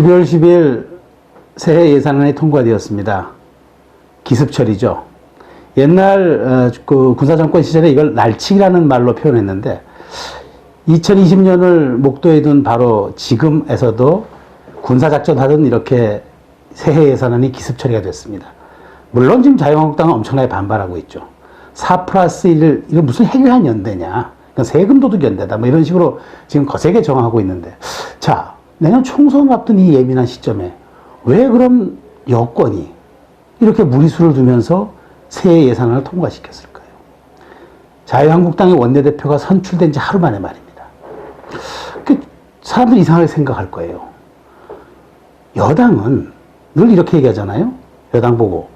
12월 10일 새해 예산안이 통과되었습니다. 기습처리죠. 옛날 그 군사정권 시절에 이걸 날치기라는 말로 표현했는데 2020년을 목도에 둔 바로 지금에서도 군사작전 하던 이렇게 새해 예산안이 기습처리가 됐습니다. 물론 지금 자유한국당은 엄청나게 반발하고 있죠. 4+1, 이거 무슨 해결한 연대냐. 세금 도둑 연대다. 뭐 이런 식으로 지금 거세게 정하고 있는데. 자, 내년 총선 앞둔 이 예민한 시점에 왜 그럼 여권이 이렇게 무리수를 두면서 새해 예산안을 통과시켰을까요? 자유한국당의 원내대표가 선출된 지 하루 만에 말입니다. 사람들이 이상하게 생각할 거예요. 여당은 늘 이렇게 얘기하잖아요. 여당 보고.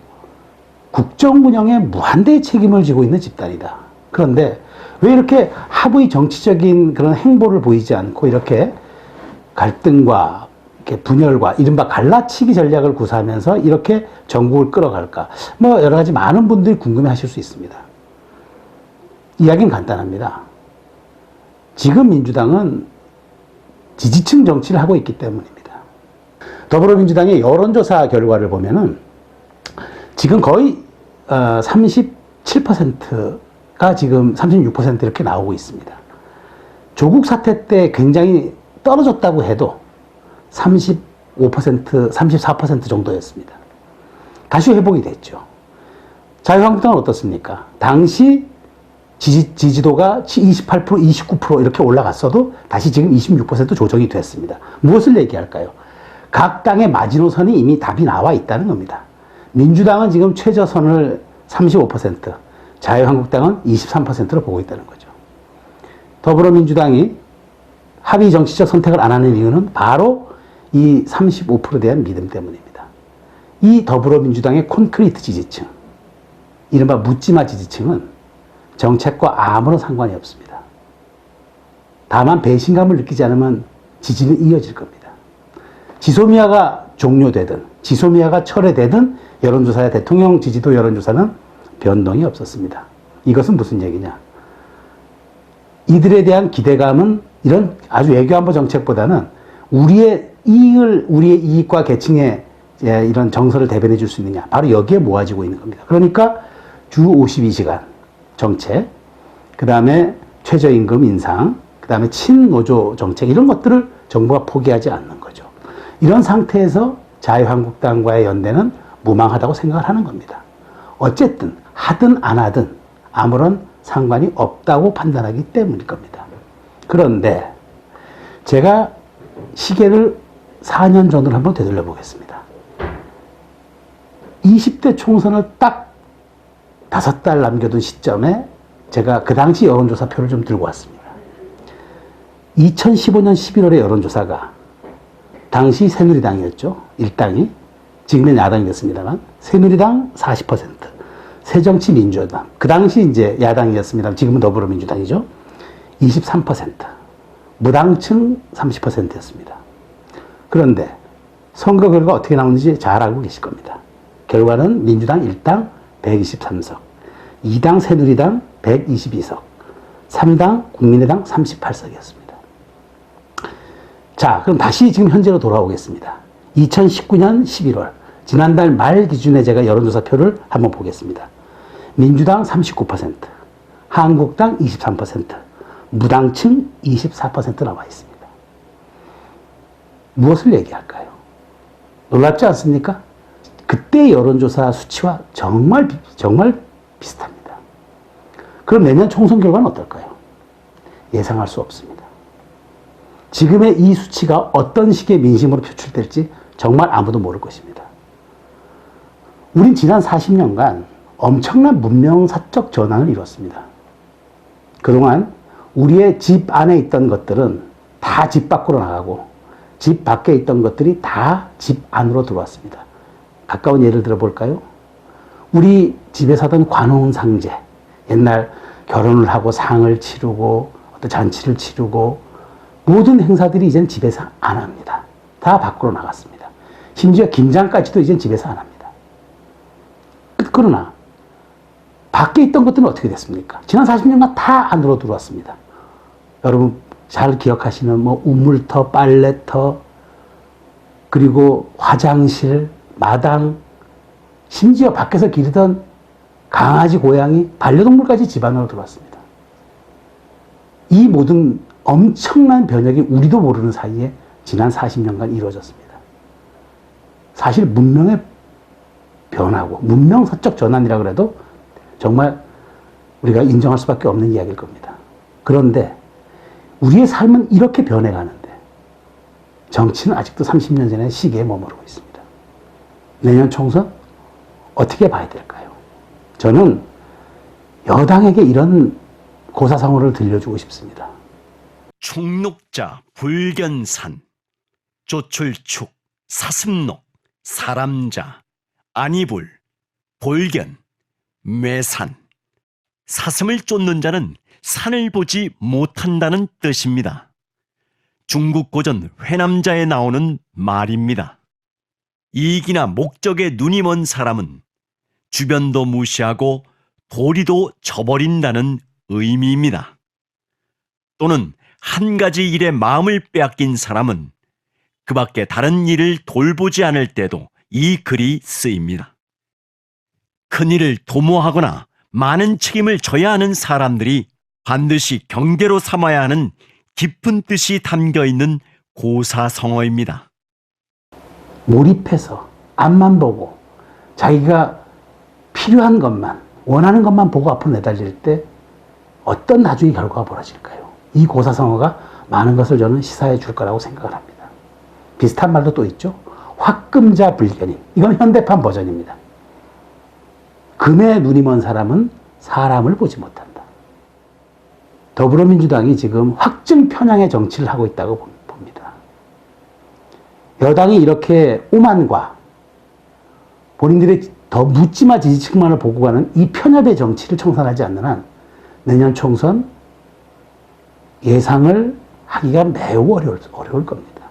국정 운영에 무한대의 책임을 지고 있는 집단이다. 그런데 왜 이렇게 합의 정치적인 그런 행보를 보이지 않고 이렇게 갈등과 이렇게 분열과 이른바 갈라치기 전략을 구사하면서 이렇게 전국을 끌어갈까? 뭐 여러 가지 많은 분들이 궁금해 하실 수 있습니다. 이야기는 간단합니다. 지금 민주당은 지지층 정치를 하고 있기 때문입니다. 더불어민주당의 여론조사 결과를 보면은 지금 거의 37%가 지금 36% 이렇게 나오고 있습니다. 조국 사태 때 굉장히 떨어졌다고 해도 35%, 34% 정도였습니다. 다시 회복이 됐죠. 자유한국당은 어떻습니까? 당시 지지도가 28%, 29% 이렇게 올라갔어도 다시 지금 26% 조정이 됐습니다. 무엇을 얘기할까요? 각 당의 마지노선이 이미 답이 나와 있다는 겁니다. 민주당은 지금 최저선을 35%, 자유한국당은 23%로 보고 있다는 거죠. 더불어민주당이 합의 정치적 선택을 안 하는 이유는 바로 이 35%에 대한 믿음 때문입니다. 이 더불어민주당의 콘크리트 지지층, 이른바 묻지마 지지층은 정책과 아무런 상관이 없습니다. 다만 배신감을 느끼지 않으면 지지는 이어질 겁니다. 지소미아가 종료되든 지소미아가 철회되든 여론조사야 대통령 지지도 여론조사는 변동이 없었습니다. 이것은 무슨 얘기냐? 이들에 대한 기대감은 이런 아주 외교안보 정책보다는 우리의 이익과 계층의 이런 정서를 대변해 줄 수 있느냐. 바로 여기에 모아지고 있는 겁니다. 그러니까 주 52시간 정책, 그 다음에 최저임금 인상, 그 다음에 친노조 정책, 이런 것들을 정부가 포기하지 않는 거죠. 이런 상태에서 자유한국당과의 연대는 무망하다고 생각을 하는 겁니다. 어쨌든 하든 안 하든 아무런 상관이 없다고 판단하기 때문일 겁니다. 그런데 제가 시계를 4년 전으로 한번 되돌려 보겠습니다. 20대 총선을 딱 5달 남겨둔 시점에 제가 그 당시 여론조사표를 좀 들고 왔습니다. 2015년 11월의 여론조사가 당시 새누리당이었죠. 일당이. 지금은 야당이 됐습니다만 새누리당 40%, 새정치민주연합, 그 당시 이제 야당이었습니다. 지금은 더불어민주당이죠. 23%, 무당층 30%였습니다. 그런데 선거 결과 어떻게 나오는지 잘 알고 계실 겁니다. 결과는 민주당 1당 123석, 2당 새누리당 122석, 3당 국민의당 38석이었습니다. 자, 그럼 다시 지금 현재로 돌아오겠습니다. 2019년 11월, 지난달 말 기준에 제가 여론조사표를 한번 보겠습니다. 민주당 39%, 한국당 23%, 무당층 24% 나와 있습니다. 무엇을 얘기할까요? 놀랍지 않습니까? 그때 여론조사 수치와 정말 비슷합니다. 그럼 내년 총선 결과는 어떨까요? 예상할 수 없습니다. 지금의 이 수치가 어떤 식의 민심으로 표출될지 정말 아무도 모를 것입니다. 우린 지난 40년간 엄청난 문명사적 전환을 이뤘습니다. 그동안 우리의 집 안에 있던 것들은 다 집 밖으로 나가고 집 밖에 있던 것들이 다 집 안으로 들어왔습니다. 가까운 예를 들어볼까요? 우리 집에 사던 관혼상제, 옛날 결혼을 하고 상을 치르고 어떤 잔치를 치르고 모든 행사들이 이젠 집에서 안 합니다. 다 밖으로 나갔습니다. 심지어 김장까지도 이젠 집에서 안 합니다. 그러나 밖에 있던 것들은 어떻게 됐습니까? 지난 40년간 다 안으로 들어왔습니다. 여러분 잘 기억하시는 뭐 우물터, 빨래터, 그리고 화장실, 마당, 심지어 밖에서 기르던 강아지, 고양이, 반려동물까지 집 안으로 들어왔습니다. 이 모든 엄청난 변혁이 우리도 모르는 사이에 지난 40년간 이루어졌습니다. 사실 문명의 변화고 문명사적 전환이라 그래도 정말 우리가 인정할 수밖에 없는 이야기일 겁니다. 그런데 우리의 삶은 이렇게 변해가는데 정치는 아직도 30년 전의 시기에 머무르고 있습니다. 내년 총선 어떻게 봐야 될까요? 저는 여당에게 이런 고사성어를 들려주고 싶습니다. 충록자 불견산, 조출축, 사슴록, 사람자, 안이불, 볼견, 매산. 사슴을 쫓는 자는 산을 보지 못한다는 뜻입니다. 중국 고전 회남자에 나오는 말입니다. 이익이나 목적에 눈이 먼 사람은 주변도 무시하고 도리도 저버린다는 의미입니다. 또는 한 가지 일에 마음을 빼앗긴 사람은 그 밖에 다른 일을 돌보지 않을 때도 이 글이 쓰입니다. 큰 일을 도모하거나 많은 책임을 져야 하는 사람들이 반드시 경계로 삼아야 하는 깊은 뜻이 담겨 있는 고사성어입니다. 몰입해서 앞만 보고 자기가 필요한 것만, 원하는 것만 보고 앞으로 내달릴 때 어떤 나중에 결과가 벌어질까요? 이 고사성어가 많은 것을 저는 시사해 줄 거라고 생각을 합니다. 비슷한 말도 또 있죠. 화금자 불견임. 이건 현대판 버전입니다. 금에 눈이 먼 사람은 사람을 보지 못한다. 더불어민주당이 지금 확증 편향의 정치를 하고 있다고 봅니다. 여당이 이렇게 오만과 본인들의 더 묻지마 지지층만을 보고 가는 이 편협의 정치를 청산하지 않는 한 내년 총선 예상을 하기가 매우 어려울 겁니다.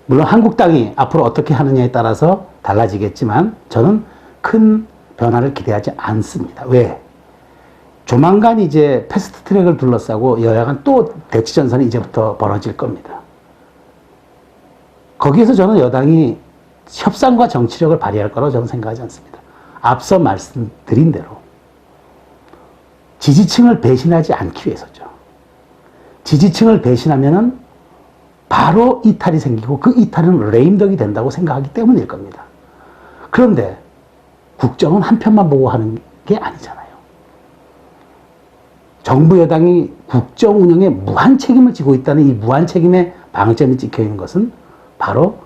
물론 한국당이 앞으로 어떻게 하느냐에 따라서 달라지겠지만 저는 큰 변화를 기대하지 않습니다. 왜? 조만간 이제 패스트 트랙을 둘러싸고 여야간 또 대치전선이 이제부터 벌어질 겁니다. 거기에서 저는 여당이 협상과 정치력을 발휘할 거라고 저는 생각하지 않습니다. 앞서 말씀드린 대로 지지층을 배신하지 않기 위해서죠. 지지층을 배신하면은 바로 이탈이 생기고 그 이탈은 레임덕이 된다고 생각하기 때문일 겁니다. 그런데 국정은 한 편만 보고 하는 게 아니잖아요. 정부 여당이 국정 운영에 무한 책임을 지고 있다는 이 무한 책임의 방점이 찍혀 있는 것은 바로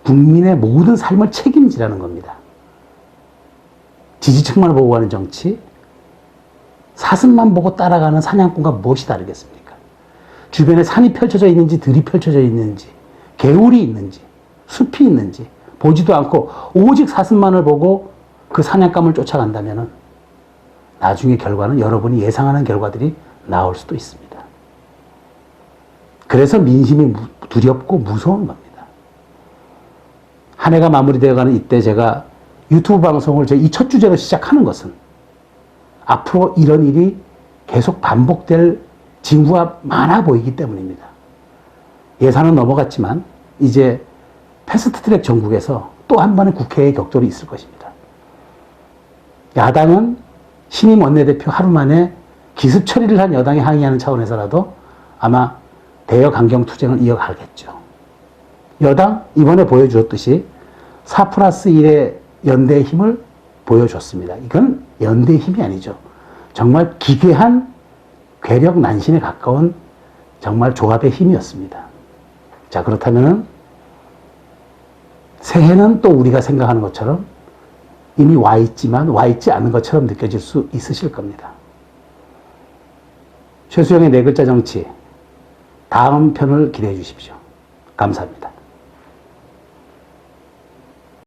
국민의 모든 삶을 책임지라는 겁니다. 지지층만 보고 가는 정치, 사슴만 보고 따라가는 사냥꾼과 무엇이 다르겠습니까? 주변에 산이 펼쳐져 있는지 들이 펼쳐져 있는지 개울이 있는지 숲이 있는지 보지도 않고 오직 사슴만을 보고 그 사냥감을 쫓아간다면 나중에 결과는 여러분이 예상하는 결과들이 나올 수도 있습니다. 그래서 민심이 두렵고 무서운 겁니다. 한 해가 마무리되어가는 이때 제가 유튜브 방송을 이 첫 주제로 시작하는 것은 앞으로 이런 일이 계속 반복될 징후가 많아 보이기 때문입니다. 예산은 넘어갔지만 이제 패스트트랙 전국에서 또 한 번의 국회의 격돌이 있을 것입니다. 야당은 신임 원내대표 하루 만에 기습 처리를 한 여당에 항의하는 차원에서라도 아마 대여 강경 투쟁을 이어가겠죠. 여당 이번에 보여주었듯이 4+1의 연대의 힘을 보여줬습니다. 이건 연대의 힘이 아니죠. 정말 기괴한 괴력 난신에 가까운 정말 조합의 힘이었습니다. 자, 그렇다면은 새해는 또 우리가 생각하는 것처럼 이미 와 있지만 와 있지 않은 것처럼 느껴질 수 있으실 겁니다. 최수영의 네 글자 정치 다음 편을 기대해 주십시오. 감사합니다.